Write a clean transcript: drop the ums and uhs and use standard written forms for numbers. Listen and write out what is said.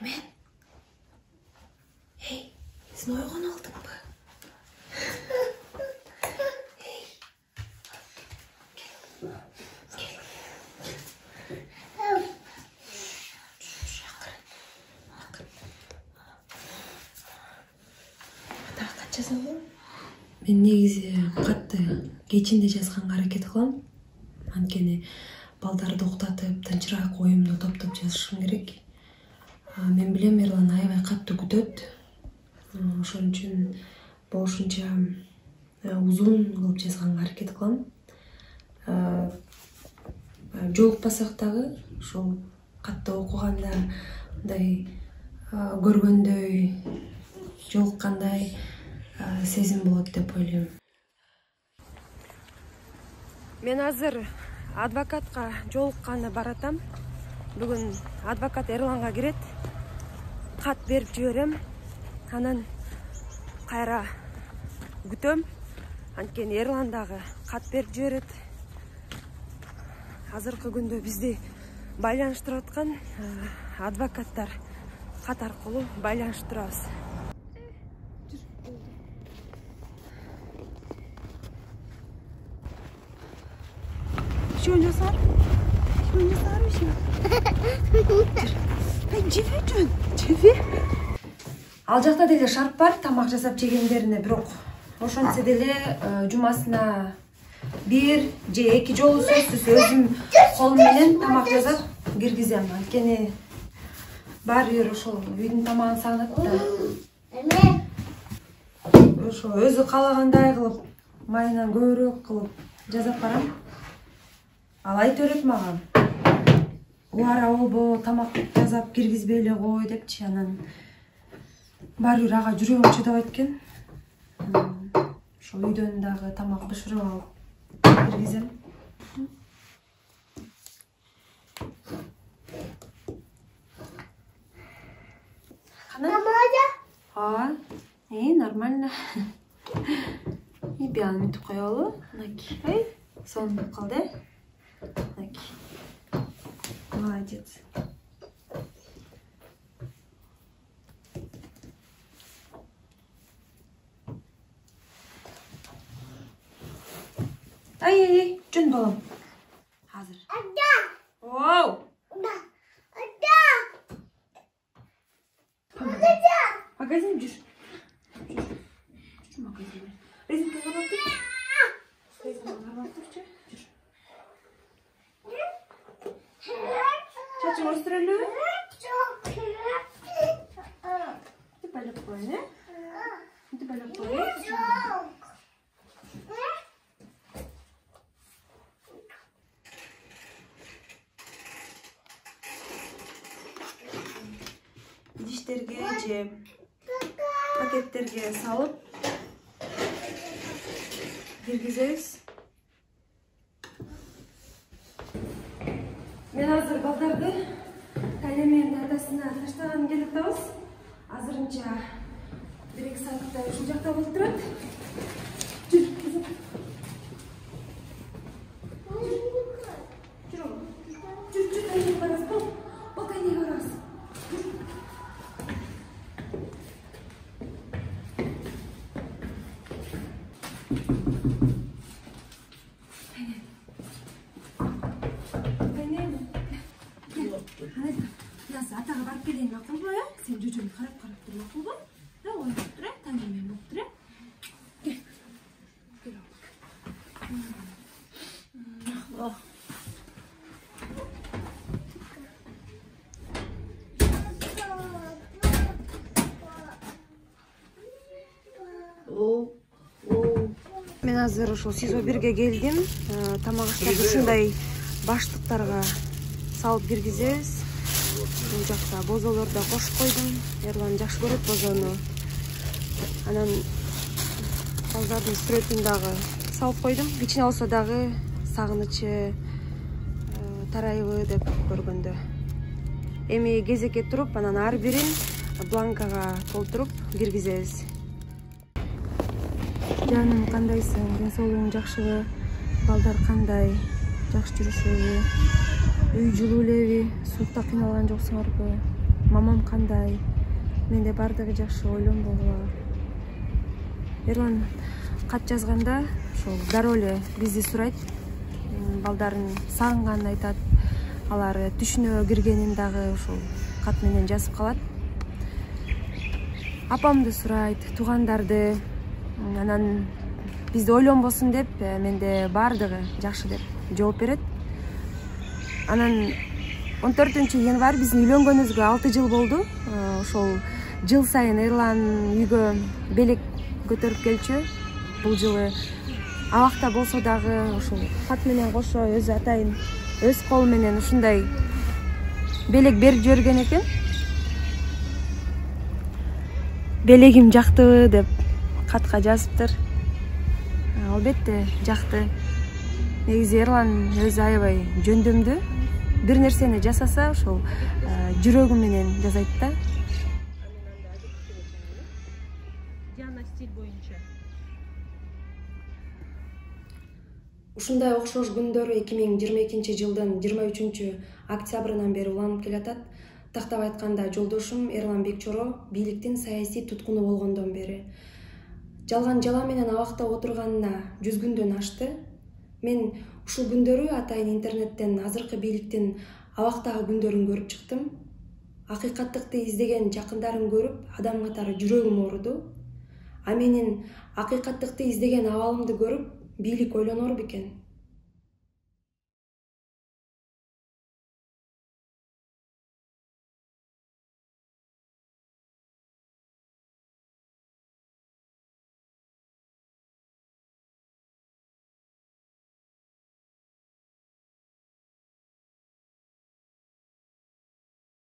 Emen. Hey, sen oygun aldın mı? Hey. Gel. Gel. Мен негизи катты кечинде жазганга аракет кылам. Анткени балдарды уктатып, тынчыраак оюмду топтоп жазышым керек. Мен билем Эрлан аябай катты күтөт. Ошон үчүн болушунча узун кылып жазганга аракет кылам. Жолукпасак дагы ошол катты окуганда мындай көргөндөй, жолуккандай сезим болот деп ойлойм. Мен азыр адвокатка жолукканда баратам. Бүгүн адвокат Эрланга кирет. Кат берип жиберем. Анан кайра күтөм. Анткени Эрлан дагы кат берип жиберет. Азыркы күндө бизди байланыштырып аткан адвокаттар кат аркылуу байланыштып турабыз. Şöyle sar. Şöyle sarmışım. Жебе. Жебе. Ал жакта деле шарп бар, тамак жасап жегендерине, бирок ошентсе деле жумасына 1 же 2 жолу сөзсүз өзүм колум менен тамак жасап киргизем. Анткени баары бир ошол үйдүн тамагын сагынат да. Ошо өзү каалагандай кылып, майынан көбүрөөк кылып жасап барам. Ал айтып берет мага. Убара болбо, тамак жасап киргизбей эле кой депчи. Анан баары бир ага жүрөгүм чыдабайт экен. Ошо үйдөн дагы тамак бышырып алып киргизем. Нормально? Нормально. И бияны мынтип коелу. Мынакей. Сонун калды. Молодец. Ай, жөн балам. Hazır. Wow. Магазин жүр. Жүр магазин. Резинка карап тур. Резинка карап турчу. Жүр. Чачың өстүрөлү? Тип алып кой, не? Тип алып кой. Идиштерге же пакеттерге салып киргизебиз. Мен азыр балдарды Таня менен атасына таштаган келип атабыз. Азырынча 1-2 саатта ушул жакта болуп турат. Жүр, кызым. Жүр, Тайнеге барасыз. Бол Тайнеге барасыз. Атаға барып келейін мақұл ба, сен жүжін қарап тұр мақұл ба? Ойнап тұр, Танямен болып тұр. Мен азыр ошол СИЗО 1-ге келдим. Тамак аштап ушундай баштыктарга салып киргизебиз. Бул жакта бозолор да кошуп койдум. Эрлан жакшы көрөт бозону. Анан балдардын сүрөтүн дагы салып койдум. Кичине болсо дагы сагынычы тарайбы деп көргөндө. Эми кезекке туруп, анан ар бирин бланкага толтуруп киргизебиз. Жаным, кандайсың? Ден соолугуң жакшыбы? Балдар кандай? Жакшы жүрүшөбү? Үй жылуу элеби? Суукта кыйналган жоксуңарбы? мамам кандай, менде бардыгы жакшы, ойлонбогула. Эрлан кат жазганда ошол дароо эле бизди сурайт, балдарын сагынганын айтат, алар түшүнө киргенин дагы ошол кат менен жазып калат. Апамды сурайт, туугандарды, анан бизди ойлонбосун деп, менде бардыгы жакшы деп жооп берет. Анан 14 январь биздин үйлөнгөнүбүзгө 6 жыл болду. Ошол жыл сайын Эрлан үйгө белек көтөрүп келчү. Бул жылы абакта болсо дагы ошол кат менен кошо өзү атайын өз колу менен ушундай белек берип жиберген экен. Белегим жактыбы деп катка жазыптыр. Албетте жакты. Негизи Эрлан өзү аябай жөндөмдүү. Бир нерсени жасаса ошол жүрөгү менен жасайт да. Жана стиль боюнча. Ушундай окшош күндөр 2022 жылдын 23 октябрынан бери уланып келатат. Тактап айтканда, жолдошум Эрлан Бекчоро бийликтин саясий туткуну болгондон бери жалган жала менен абакта отурганына 100 күндөн ашты. Мен ушул күндөрү атайын интернеттен азыркы бийликтин абактагы күндөрүн көрүп чыктым. Акыйкаттыкты издеген жакындарын көрүп, адам катары жүрөгүм ооруду. А менин акыйкаттыкты издеген абалымды көрүп, бийлик ойлонор бекен?